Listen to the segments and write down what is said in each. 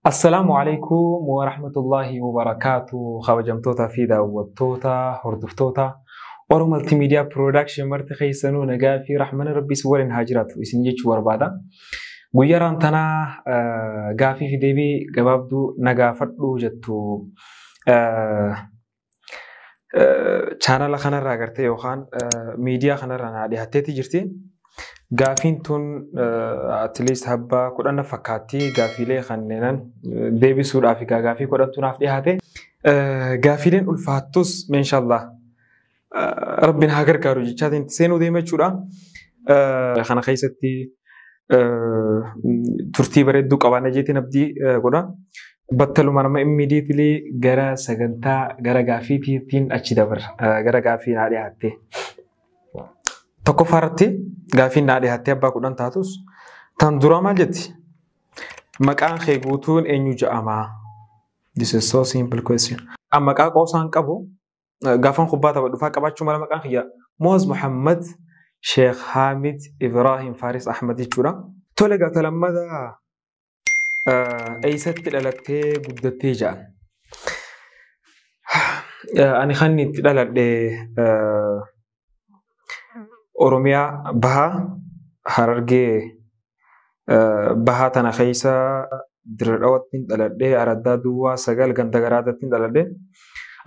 السلام عليكم ورحمة الله وبركاته خوجمتوتا في داوتوتا هردفتوتا ورم التيميديا برودكشن مرتخي سنو نجافي رحمن ربي سورين هاجرات ويسنجيش وربادا غيران تنا غافي في ديبي غبابدو نغافدو جتو channel خنا راغرتي يوخان ميديا خنا رانا دي هتيتي جرتي غافين تون اتليست هبا كودنا فكاتي غافيله خننن ديبي سود افريكا غافي كودتون اف دي هاتي غافيلن الفاتوس ان شاء الله ربنا هاجر كارو جاتين سينو ديما چودا خنا خيستي ترتيب ردو قوانا جيتي نبدي غودا بطلو منما immediately gara saganta gara gaafiti tin achi dabar gara gaafi naadi hatte tokko farati gaafi naadi hatte abba kudan tatus tan durama jetti maqaan khee guutuun eenyu ja'ama. This is so simple question amma maqaa qoosan qabu gaafan khubata dhufa qabachuu mala maqaan khiya muaz mohamed sheikh hamid ibrahim faris ahmed chura tolega talamada أيست تلالتة قدتي جان أنا خاني تلالت أوروميا بها هررجي بها تناخيسا درروات تين تلالت أردا دوا سجل غندقرات تين تلالت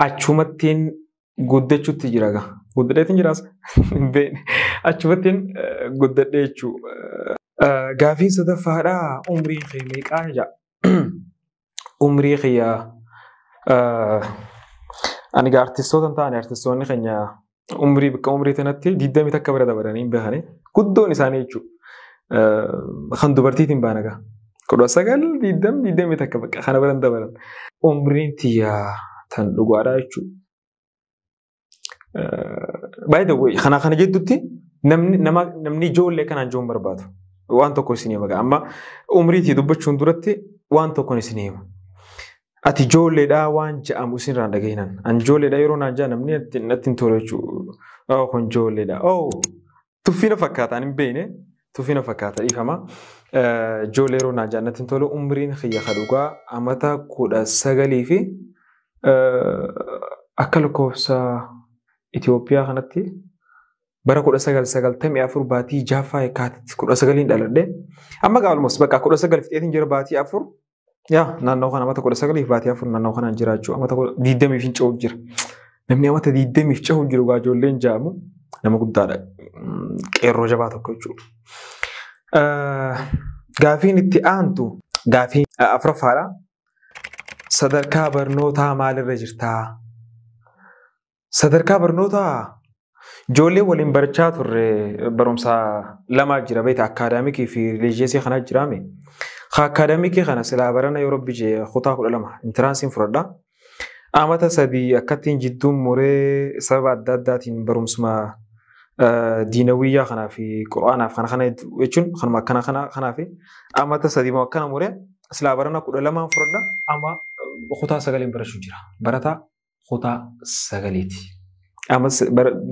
أشومتين قدتشو تجراغا قدتين جراس بين أشومتين قدتشو غافي صدفارا عمري خيمي قاجا عمري خيا أنا ارتستون تاني ارتستون خنيا عمري بك عمري تنتي ديدمي تكبر دبرانين بهاني كدو نساني يجو خن دوبرتي تنبانغا كدو سجل ديدمي تكبر خنا بران دبران عمري تيا تن لغوارا يجو by the way خنا جدتي نمني جول لكن أنجوم بربادو وانتو كوسينيما اما عمريتي دبچون درتي وانتو كونسينيما اتي جول دا وان جام وسين راندغينن ان جول دا يرو نانجا نمني نتين تورچو او كون جول دا او تفينا فكاتا ان بينه تفينا فكاتا يفهما جول يرو نانجا نتين تولو عمرين خيا خدوغا امتا كودا سغلي في اكلكوسا اثيوبيا خنتي bara kuda sagal tami afur bati jafa ekat kuda sagalin daladde amma ga almost baka kuda sagal fitetin jira bati afur ya nanno kana mata kuda sagal bati afur nanno kana jirachu amata didemi fin chow jira namni amata didemi chow jira ga jollen jamu nama guddada qerro jaba tokkochu gaafin itti aantu gaafi afrafara sadarka barnota maalirra jirta sadarka barnota جولي ولين برشات برمسا لما جرا بيت أكاديميكي في ريجيسي خنا جرامي خا أكاديميكي خنا سلا برنا يوروب بيجي خطاه كل لما انترانسين فردا أمتى سدي أكتين جدوم موري سبب داداتين برمسما دينوية خنا في قرآن خنا ويشون خنا ما خنا في أمتى سدي ما كنا موري سلا برنا كل لما فردا أما خطاه سجلين برشو جرا برتا خطاه سجليتي أما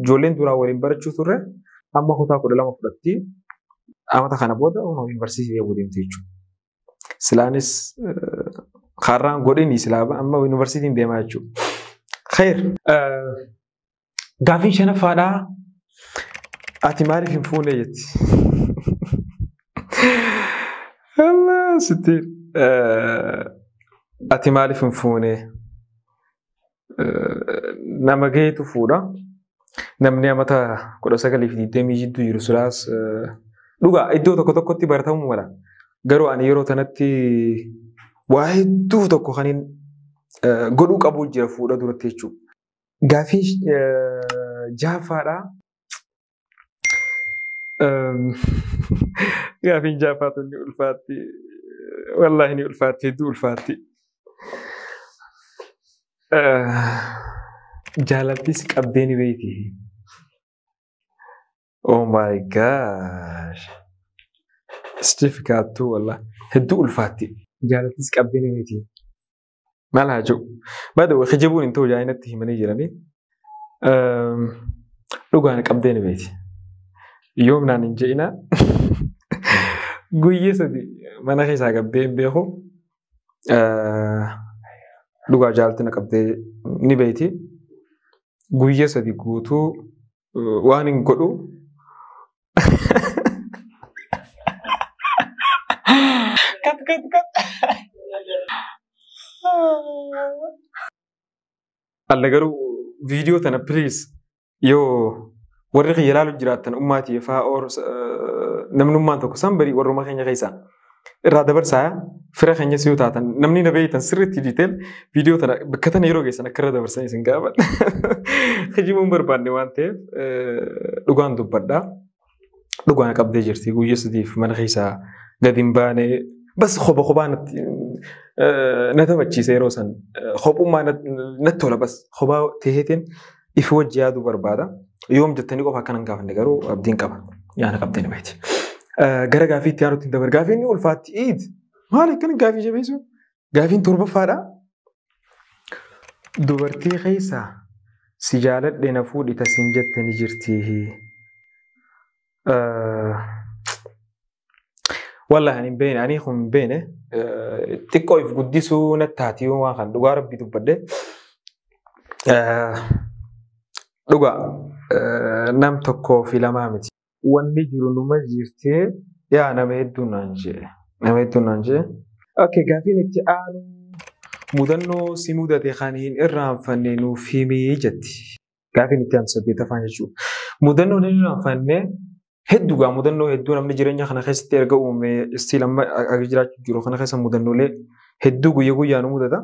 جولين دورا ولين برجو ثرة أما خطأ كل لما فرتي أما تخنا بودا ونو يونيفرسيتي يبودين تيجو سلانس خاران قريني سلابا أما يونيفرسيتي ديما يجو خير غافي شنا فادا أتماري في مفهوم يت الله ستير أتماري في مفهوم nama geetu fuudha namni amata kuda sagalii fi deemii jidduu jiru sulaas dhugaa iddoo tokko tokkotti baratamuu mala garuu ani yeroo tanatti waa hedduu tokko kanin godhuu qabu jira fuudha duratti jechuudha. Gaafii jaafaadha gaafiin jaafaatu ni ulfaatti wallaahi ni ulfaatti hedduu ulfaatti. Jaalattis qabdeeni beeti. Oh my gosh. It's difficult too wallah. Hedduu ulfaatti. Jaalattis qabdeeni beeti. Maal haaju. Baada waa khijabuun intoo jaayinatti himanii jiranii. Dhugaan qabdeeni beeti. Yoomnaan hin je'ina. Guyyee sadi mana keessaa qabdeen beeku. dhugaa jaaltina qabdee ni beeyti. Guyyaa sadii guutuu waan hin godhu. Kat. Alla garuu viidiyoo tana please yoo warri xiyya ilaalu jiraattan ummaatii fa'aa or namnummaan tokko sanbarii warruma keenya keessaa irraa dabarsaa fira keenyas yoo taatan namni na beeytan sirriitti diiteel viidiyoo tana bakka tana yeroo geessan akka irra dabarsan isin gaafadha. Kijibuun barbaanne waan ta'eef dhugaan dubbadhaa. Dhugaan qabdee jirti guyyaa sadiif mana keessaa gadi hin baane bas kophaa na taphachiise yeroo san kophummaa natti tola bas kophaa ta'eetiin ifi wajji yaaduu barbaada. Yoom jettanii qofa akkan hin gaafanne garuu abdiin qaba. Yaana qabdee na beekti. Gara gaafiitti yaaduutti dabar. Gaafiin ni ulfaatti iid. Maali akkan gaafii jabeessu? Gaafiin torbaffaadha. Dubartii keessaa si jaaladhe na fuudhi tasiin jette ni jirtii. Wallahi ani hin beene ani kun hin beene xiqqoo if guddisuu nattaati waan kan dhugaa rabbii dubbadde. Dhugaa nam tokkoo fi lamaa miti. Wanni jiru numa jirtee yaa nama hedduu naan jee. Nama hedduu naan jee. Okay, gaafiin itti aanu mudannoo si mudate kan hin irraanfanne nuuf himii jetti. Gaafiin itti aanu saddeetaffaan jechuudha. Mudannoo hin irraanfanne hedduugaa mudannoo hedduu namni jireenya kana keessatti erga uume istiil amma jiraachuu jiru kana keessa mudannoolee hedduu guyyaa guyyaan mudata.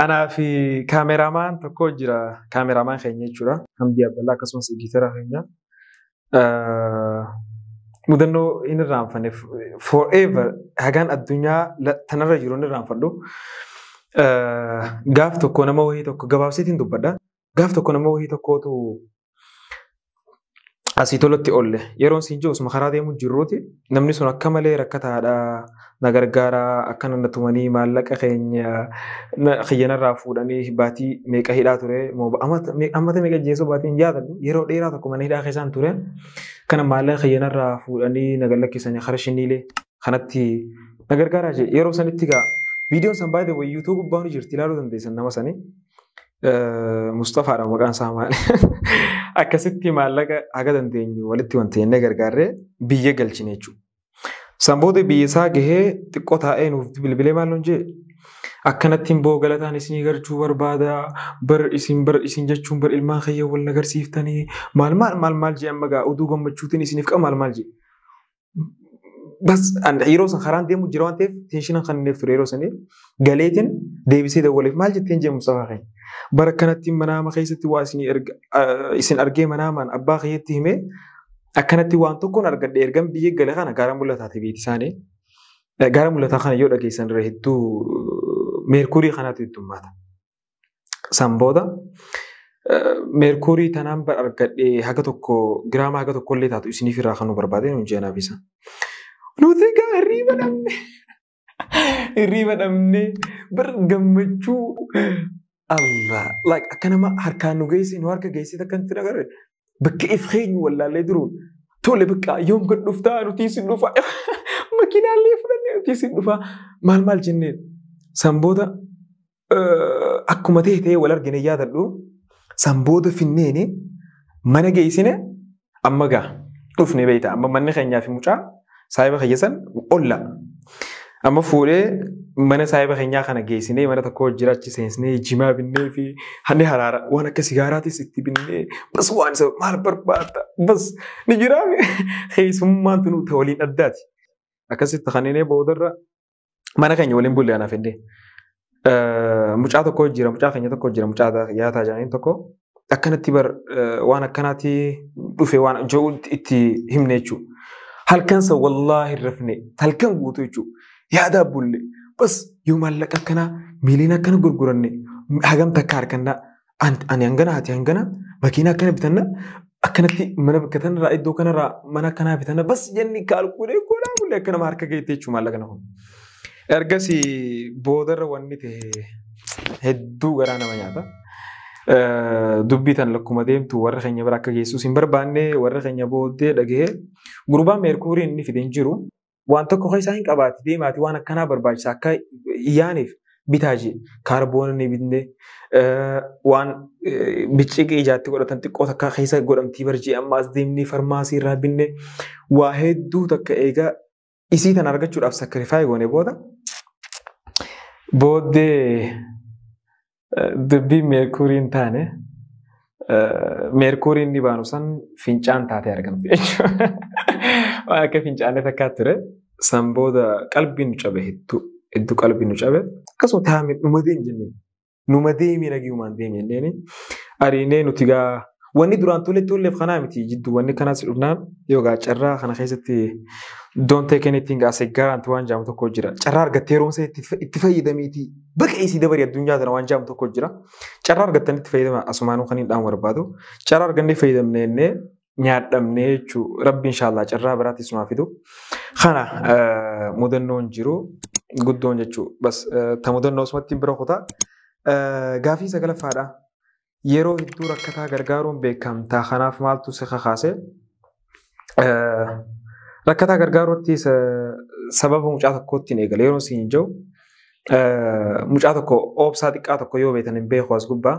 Anaa fi kaameramaan tokko jira. Kaameramaan keenya jechuudha. Hamdi Abdallaa akkasumas editara keenya. Mudannoo hin irraanfanne forever hagaan addunyaa tanarra jiru hin irraanfadhu. Gaaf tokko nama wayii tokko gabaabseetiin dubbadha. Gaaf tokko nama wayii tokkootu asii tolatti oolle yeroon siin jiru osuma karaa deemu jirruuti namni sun akka malee rakkataadha na gargaara akka nan tumanii maallaqa keenya xiyyanarraa fuudhanii baatii meeqa hidhaa ture ammata meeqa jeesoo baatiin yaadadhu yeroo dheeraa tokko mana hidhaa keessaan ture kana maallaqa xiyyanarraa fuudhanii na gallakkisanii kara shiniilee kanatti na gargaaraa jee yeroo sanitti gaa viidiyoon san baay'ee wayi yuutuub gubbaa ni jirti ilaaluu dandeessan nama sanii. Mustafaadha maqaan isaa maali? Akkasitti maallaqa haga dandeenyu walitti wanti inni gargaarree biyya galchine jechuudha. Sanboota biyya isaa gahee xiqqoo taa'ee nuuf bilbilee maal nuun jee akkanatti immoo galataan isinii galchuu barbaada bar isin jechuun bar ilmaan kiyya wal nagarsiiftanii maal jee amma gaa oduu gammachuutiin isiniif qaba maal jee. Bas yeroo san karaan deemu jira waan ta'eef teenshinan kan inni ture yeroo sanii galeetiin deebisee dawwaleef maal jetteen jee Mustafaa keenya. Bara kanatti manaama keessatti waa isin argee manaamaan abbaa kiyyaatti himee akkanatti waan tokkoon argadhe ergan biyya gale kana gaara mul'ataati beeti isaanii. Gaara mul'ataa kana yoo dhageessan irra hedduu meerkurii kanaatu heddummaata. Sanbooda meerkurii tanaan bar argadhe haga tokko giraama haga tokko illee taatu isiniif irraa kan nu barbaade nuun jeenaaf isa. Nuti gaa hirriiba dhabne bar gammachuu Allah like akkanama harkaan nu geesse nu harka geesse takkantti nagarre bakka if keenyu wallaallee duruun tole bakka yoom gad dhuftaa nuti isin dhufa makiinaallee fudhannee nuti isin dhufa maal jenneen sanbooda akkuma ta'e wal argine yaadadhu sanbooda finneeni mana geessine amma gaa dhufne beeyta amma manni keenyaa fi mucaa saayiba kiyyasan olla amma fuudhee mana saayiba keenyaa kana geessinee mana tokko jiraachi seensnee jimaa binnee fi hanni haraara waan akka sigaaraatis itti binnee bas waan isa maal barbaadda bas ni jiraame keessummaan tunu ta'e waliin addaati. Akkasitti kanneenee boodarra mana keenya waliin bulle anaaf illee mucaa tokko jira mucaa keenya tokko jira mucaa yaataa jaaniin tokko akkanatti bar waan akkanaatti dhufe waan jiru itti himne jechuudha. Halkan sa wallaahi rafne halkan guutuu jechuudha. Yaada bulle bas yoo maallaqa akkana miiliin akkana gurguranne hagam takka harkanna ani hangana ati hangana makiina akkana bitanna akkanatti mana bakkatanirraa iddoo kanarraa mana akkanaa bitanna bas jenni kaalkuulee godhaa bulle akkana harka geettee jechuudha maallaqa nahu. Ergasii boodarra wanni ta'e hedduu garaa nama nyaata. Dubbii tan lakkuma deemtu warra keenya bira akka geessus hin barbaanne warra keenya booddee dhagahee gurbaan meerkuuriin inni fideen jiru waan tokko keessa hin qabaati deemaati waan akkanaa barbaachisa akka iyyaaniif bitaaji kaarboon ni bitne waan bicciqii ijaatti godhatan xiqqoo takka keessa godhamtii barjii ammaas deemnee farmaasii irraa binne waa hedduu takka eegaa isii tan argachuudhaaf sakkarifaayii goone booddee dubbii meerkuuriin taane meerkuuriin ni baanu san fincaan taatee argamti jechuudha. Waan akka fincaanee fakkaatu ture san booda qalbiin nu cabe hedduu qalbiin nu cabe akkasuma taa'ame numa deemee nagiyumaan deemee jenneeni ariinee nuti gaa wanni duraan tolleef kanaa miti jidduu wanni kanaas dhufnaan yookaan carraa kana keessatti don't take anything as a guarantee waan jaamu tokko jira. Carraa argattee yeroonsa itti fayyadameeti bakka isii dabarii addunyaa tana waan jaamu tokko jira. Carraa argattan itti fayyadama asumaanuu kan hin dhaan barbaadu. Carraa argannee fayyadamnee nyaadhamnee jechuun rabbi inshaallah carraa biraatti sumaa fidu. Kana mudannoon jiru guddoon jechuudha. Bas ta mudannoo osumatti bira kutaa gaafii sagalaffaadha. Yeroo hedduu rakkataa gargaaruun beekamtaa kanaaf maaltu si kakaase rakkataa gargaaruutti sababa mucaa tokkootti hin eegale yeroo siin jiru mucaa tokko oobsaa xiqqaa tokko yoo beekan hin beeku as gubbaa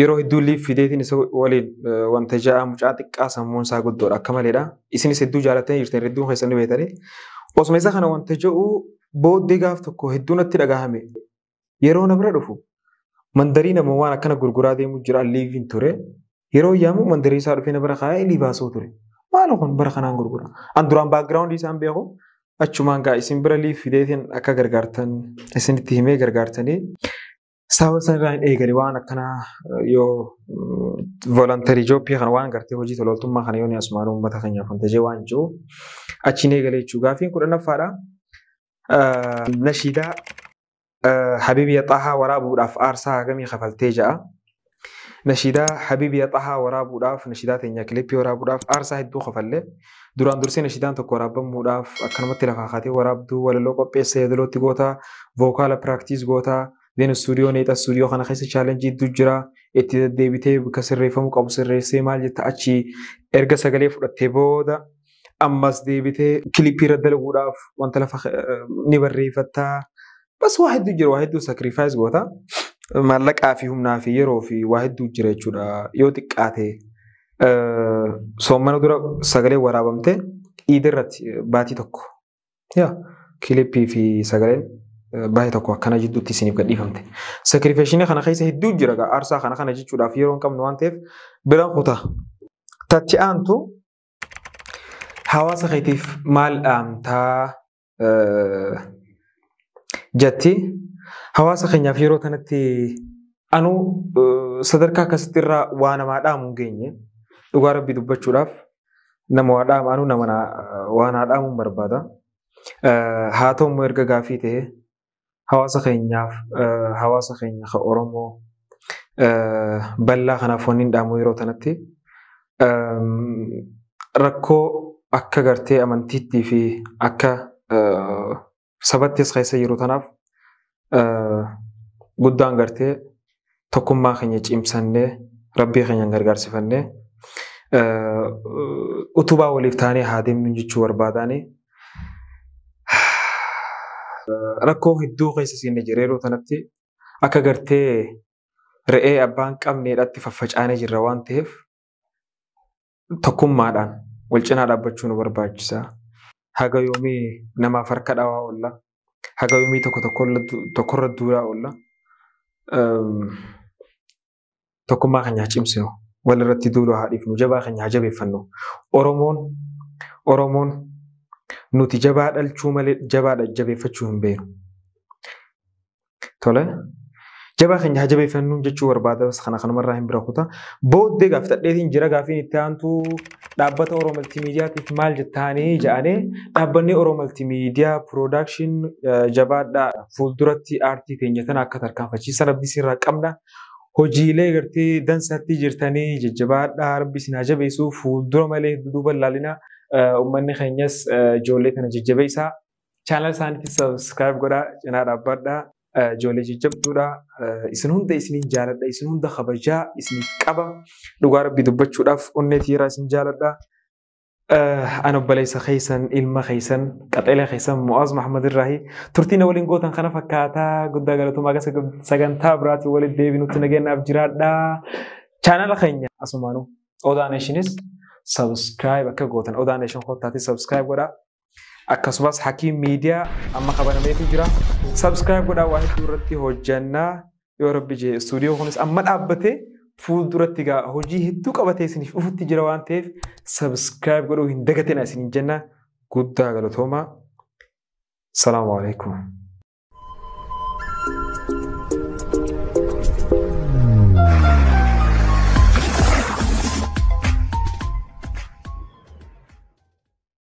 yeroo hedduu liif fideetiin isa waliin wanta ja'a mucaa xiqqaa sammuun isaa guddoodha akka maleedha isinis hedduu jaalattanii jirtan hedduun keessan beekanii osuma isa kana wanta jedhu booddee gaaf tokko hedduu natti dhagahame yeroo na bira dhufu mandarii nama waan akkana gurguraa deemu jira liiviin ture yeroo yaamu mandarii isaa dhufee na bira kaa'ee liibaasoo ture maal kun bara kanaan gurgura an duraan background isaan beeku achumaan gaa isin bira liif fideetiin akka gargaartan isinitti himee gargaartanii sababa sanarraa hin eegale waan akkana yoo volunteer job kana waan gartee hojii tololtummaa kana yoo ni asumaan uummata keenyaaf wanta jee waan jiru achiin eegale jechuu gaafiin kudhannaffaadha nashiidaa حبيبي طه ورابو داف ارسا غمي خفلتي جاء نشيدا حبيبي طه ورابو داف نشيدات انيا كليبي ورابو داف ارسا هدو خفله دوران درسي نشيدان تو ورابو موداف اكنمت لفاخاتي ورابدو ولا لوكو بيس دلوتي غوتا فوكال براكتيس غوتا دين استوديو نيتا استوديو خنا خيس تشالنج دوجرا اتي ديبيتي بكسريفمو قبو سريسي مال جتا اچي ارغا سغلي فدتي بودا امس ديبيتي كليبي ردلو داف وانت لفخ نيبريفتا بس واحد يجري واحد ساكريفايس غوتا مالك افيهم نافي يرو في واحد يجري جودا يوتك اتي سومنو درا سغلي ورابمته ايدرت باتي توكو يا كليبي في سغلي باتي توكو كان جدو تيسيني قديفمته ساكريفيشن خنا خيس هدو جرا ارسا خنا جودا في يرون كم نوانتف بلا قطا تاتي انتو حواس خيتيف مال امتا جتي حواس خنيا في روتنتي أنو صدرك كسترا وانا ما دام مجيني لغار بدوبتشوراف نمو دام أنو نمنا وانا دام مربادا هاتو مرجع غافي ته حواس خنيا خورمو بلا خنا فونين دامو روتنتي ركو أكا غرتي أمانتيتي في أكا سبتيس خيسة يروتناف قدان غرتي tokkummaa keenya cimsannee rabbii keenya gargaarsifannee utubaa waliif taanee haa deemnu jechuu barbaadanii rakkoo hedduu keessa siinne jireeroo tanatti akka gartee re'ee abbaan qabneedhaatti faffacaanee jirra waan ta'eef tokkummaadhaan wal cinaa dhaabbachuu nu barbaachisa. Haga yoomii namaaf harka dhawaa oolla. Haga yoomii tokkorra duuraa oolla. Tokkummaa keenya cimsinu walirratti duuluu haa dhiifnu jabaa keenya haa jabeeffannu. Oromoon nuti jabaa dhalchuu malee jabaadha jabeeffachuu hin beeknu. Tole jabaa keenya haa jabeeffannu jechuu barbaada kana kanumarraa hin bira kutaa. Booddee gaafatadheetiin jira gaafiin itti aantu dhaabbata Oromoo Maltiimiidiyaatiif maal jettaanii jedhanii dhaabbanni Oromoo Maltiimiidiyaa Piroodakshin jabaadhaa fuulduratti aartii keenya tana akka tarkaanfachiisan rabbi sirraa qabna. Hojiilee gartee dansaatti jirtanii jajjabaadhaa rabbi sinaa jabeessuu fuuldura malee duuba laalina uummanni keenyas ijoollee kana jajjabeessaa. Chaanal isaaniitti subscribe godhaa cinaa dhaabbadhaa. Ijoollee jajjabduudha. Isin hunda isiniin jaaladha. Isin hunda kabajaa isiniif qaba. Dhugaa rabbi dubbachuudhaaf onneetiiraa isin jaaladha. أنا بليس خيسن إلما خيسن قتيلة خيسن muaz mohamed الراهي ترتينا ولين قوتن خنا فكاتا قد قالتو ما قص سجن تابرات ولد deebi نتنجينا بجراد دا channel خينيا أسمانو أودانيشنس subscribe أكا قوتن أودانيشن خطاتي subscribe ودا أكسباس حكيم ميديا أما خبرنا بيتو جرا subscribe ودا واحد دورتي هجنا يا رب جي استوديو خونس أما أبتة fuulduratti gaa hojii hedduu qabatee isiniif ufutti jira waan ta'eef subscribe godhuu hin dagatina isin jenna guddaa galatooma. Salaamu alaikum.